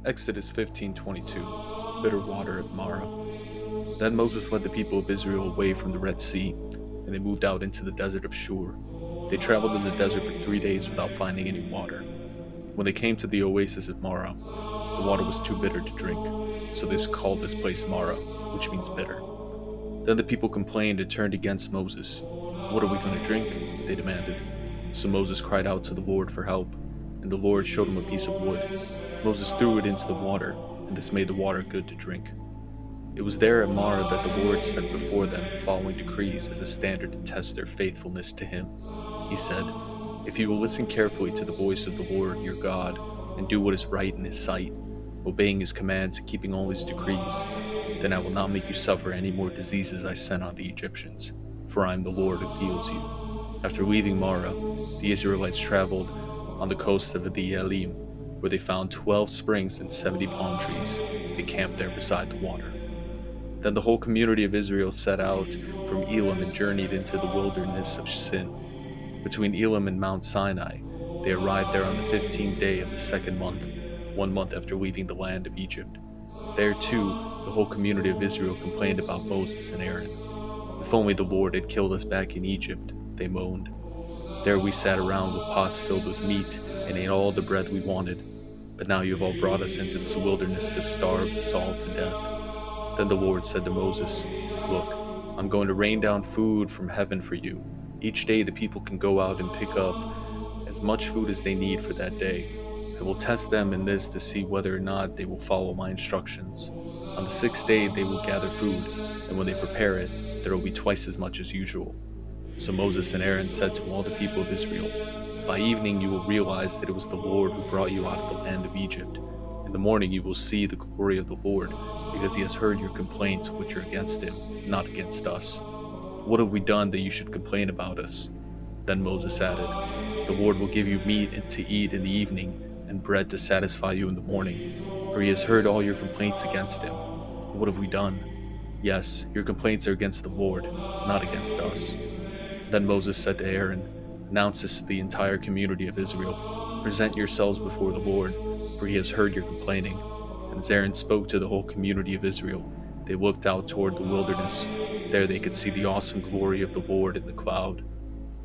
Exodus 15:22. Bitter water at Marah. Then Moses led the people of Israel away from the Red Sea, and they moved out into the desert of Shur. They traveled in the desert for 3 days without finding any water. When they came to the oasis of Marah, the water was too bitter to drink, so they called this place Marah, which means bitter. Then the people complained and turned against Moses. "What are we going to drink?" they demanded. So Moses cried out to the Lord for help, and the Lord showed him a piece of wood. Moses threw it into the water, and this made the water good to drink. It was there at Marah that the Lord set before them the following decrees as a standard to test their faithfulness to Him. He said, "If you will listen carefully to the voice of the Lord your God, and do what is right in His sight, obeying His commands and keeping all His decrees, then I will not make you suffer any more diseases I sent on the Egyptians, for I am the Lord who heals you." After leaving Marah, the Israelites traveled on the coast of the Elim, where they found 12 springs and 70 palm trees. They camped there beside the water. Then the whole community of Israel set out from Elim and journeyed into the wilderness of Sin. Between Elim and Mount Sinai, they arrived there on the 15th day of the second month, 1 month after leaving the land of Egypt. There too, the whole community of Israel complained about Moses and Aaron. "If only the Lord had killed us back in Egypt," they moaned. "There we sat around with pots filled with meat and ate all the bread we wanted. But now you have all brought us into this wilderness to starve us all to death." Then the Lord said to Moses, "Look, I'm going to rain down food from heaven for you. Each day the people can go out and pick up as much food as they need for that day. I will test them in this to see whether or not they will follow my instructions. On the 6th day they will gather food, and when they prepare it, there will be twice as much as usual." So Moses and Aaron said to all the people of Israel, "By evening you will realize that it was the Lord who brought you out of the land of Egypt. In the morning you will see the glory of the Lord, because He has heard your complaints which are against Him, not against us. What have we done that you should complain about us?" Then Moses added, "The Lord will give you meat to eat in the evening, and bread to satisfy you in the morning, for He has heard all your complaints against Him. What have we done? Yes, your complaints are against the Lord, not against us." Then Moses said to Aaron, "Announce this to the entire community of Israel. Present yourselves before the Lord, for He has heard your complaining." And as Aaron spoke to the whole community of Israel, they looked out toward the wilderness. There they could see the awesome glory of the Lord in the cloud.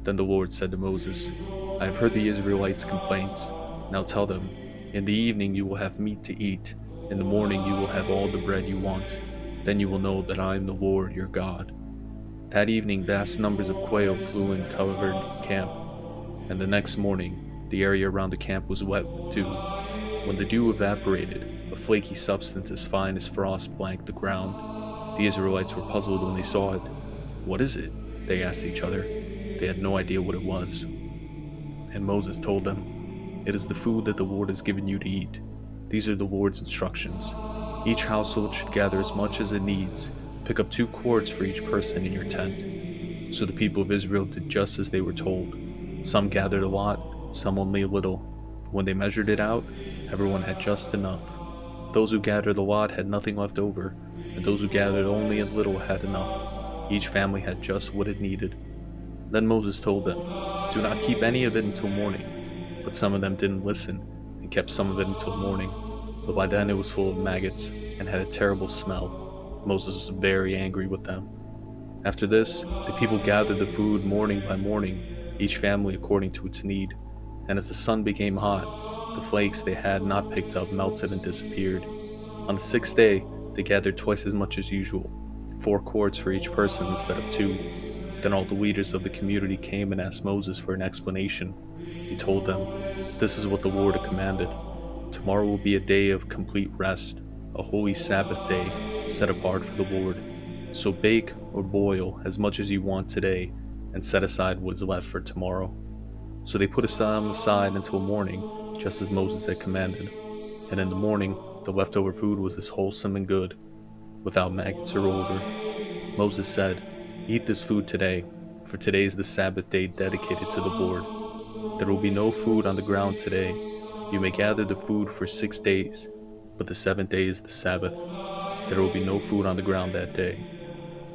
Then the Lord said to Moses, "I have heard the Israelites' complaints. Now tell them, in the evening you will have meat to eat. In the morning you will have all the bread you want. Then you will know that I am the Lord your God." That evening vast numbers of quail flew and covered the camp, and the next morning the area around the camp was wet with dew. When the dew evaporated, a flaky substance as fine as frost blanked the ground. The Israelites were puzzled when they saw it. "What is it?" they asked each other. They had no idea what it was. And Moses told them, "It is the food that the Lord has given you to eat. These are the Lord's instructions. Each household should gather as much as it needs. Pick up 2 quarts for each person in your tent." So the people of Israel did just as they were told. Some gathered a lot, some only a little. When they measured it out, everyone had just enough. Those who gathered a lot had nothing left over, and those who gathered only a little had enough. Each family had just what it needed. Then Moses told them, "Do not keep any of it until morning." But some of them didn't listen, and kept some of it until morning. But by then it was full of maggots, and had a terrible smell. Moses was very angry with them. After this, the people gathered the food morning by morning, each family according to its need. And as the sun became hot, the flakes they had not picked up melted and disappeared. On the 6th day, they gathered twice as much as usual, 4 quarts for each person instead of 2. Then all the leaders of the community came and asked Moses for an explanation. He told them, "This is what the Lord had commanded. Tomorrow will be a day of complete rest, a holy Sabbath day set apart for the Lord. So bake or boil as much as you want today, and set aside what is left for tomorrow." So they put some aside until morning, just as Moses had commanded. And in the morning, the leftover food was as wholesome and good, without maggots or odor. Moses said, "Eat this food today, for today is the Sabbath day dedicated to the Lord. There will be no food on the ground today. You may gather the food for 6 days, but the 7th day is the Sabbath. There will be no food on the ground that day."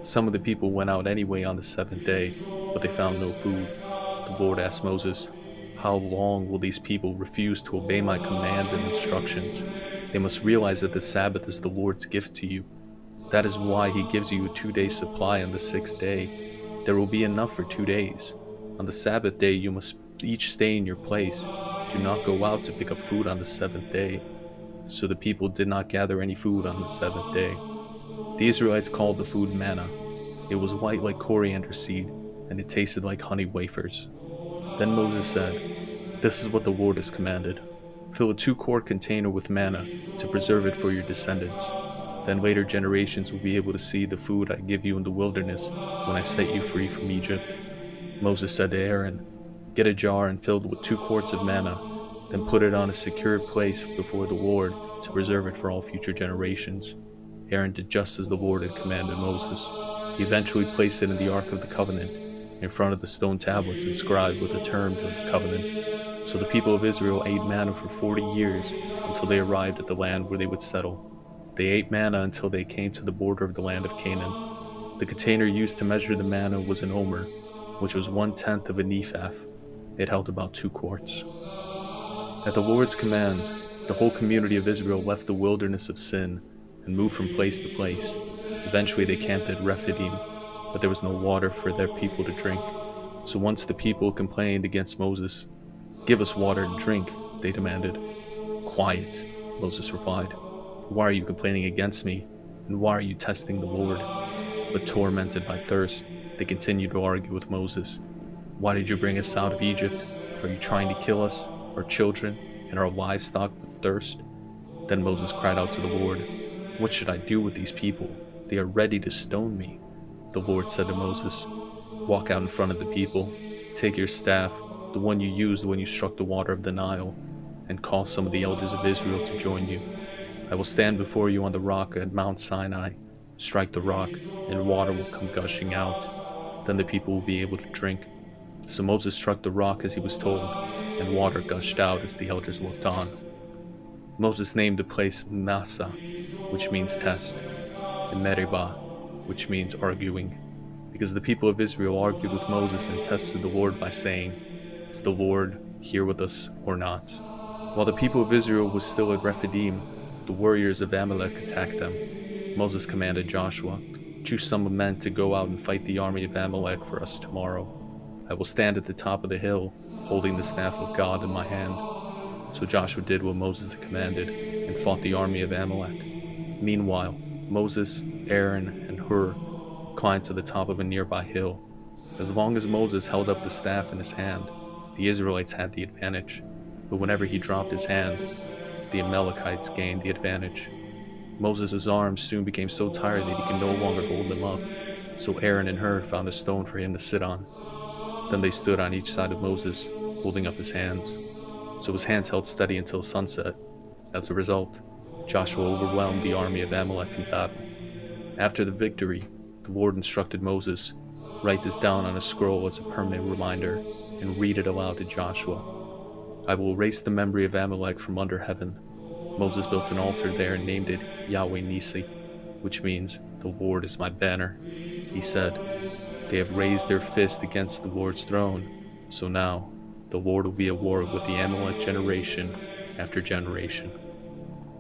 Some of the people went out anyway on the 7th day, but they found no food. The Lord asked Moses, "How long will these people refuse to obey my commands and instructions?" They must realize that the Sabbath is the Lord's gift to you. That is why he gives you a 2 day supply on the sixth day. There will be enough for 2 days. On the Sabbath day, you must each stay in your place. Do not go out to pick up food on the seventh day. So the people did not gather any food on the seventh day. The Israelites called the food manna. It was white like coriander seed, and it tasted like honey wafers. Then Moses said, "This is what the Lord has commanded. Fill a 2 quart container with manna to preserve it for your descendants. Then later generations will be able to see the food I give you in the wilderness when I set you free from Egypt." Moses said to Aaron, "Get a jar and fill it with 2 quarts of manna, then put it on a secure place before the Lord to preserve it for all future generations." Aaron did just as the Lord had commanded Moses. He eventually placed it in the Ark of the Covenant, in front of the stone tablets inscribed with the terms of the covenant. So the people of Israel ate manna for 40 years until they arrived at the land where they would settle. They ate manna until they came to the border of the land of Canaan. The container used to measure the manna was an omer, which was 1/10 of an ephah. It held about 2 quarts. At the Lord's command, the whole community of Israel left the wilderness of Sin and moved from place to place. Eventually they camped at Rephidim, but there was no water for their people to drink. So once the people complained against Moses, "Give us water to drink," they demanded. "Quiet," Moses replied. "Why are you complaining against me? And why are you testing the Lord?" But tormented by thirst, they continued to argue with Moses. "Why did you bring us out of Egypt? Are you trying to kill us, our children, and our livestock with thirst?" Then Moses cried out to the Lord, "What should I do with these people? They are ready to stone me." The Lord said to Moses, "Walk out in front of the people. Take your staff, the one you used when you struck the water of the Nile, and call some of the elders of Israel to join you. I will stand before you on the rock at Mount Sinai. Strike the rock, and water will come gushing out. Then the people will be able to drink." So Moses struck the rock as he was told, and water gushed out as the elders looked on. Moses named the place Massa, which means test, and Meribah, which means arguing, because the people of Israel argued with Moses and tested the Lord by saying, "Is the Lord here with us or not?" While the people of Israel was still at Rephidim, the warriors of Amalek attacked them. Moses commanded Joshua, "Choose some men to go out and fight the army of Amalek for us tomorrow. I will stand at the top of the hill, holding the staff of God in my hand." So Joshua did what Moses had commanded and fought the army of Amalek. Meanwhile, Moses, Aaron, and Hur climbed to the top of a nearby hill. As long as Moses held up the staff in his hand, the Israelites had the advantage. But whenever he dropped his hand, the Amalekites gained the advantage. Moses' arms soon became so tired that he could no longer hold them up. So Aaron and Hur found a stone for him to sit on. Then they stood on each side of Moses, holding up his hands. So his hands held steady until sunset. As a result, Joshua overwhelmed the army of Amalek in battle. After the victory, the Lord instructed Moses, "Write this down on a scroll as a permanent reminder, and read it aloud to Joshua. I will erase the memory of Amalek from under heaven." Moses built an altar there and named it Yahweh Nisi, which means, "The Lord is my banner." He said, "They have raised their fist against the Lord's throne, so now the Lord will be at war with the Amalek generation after generation."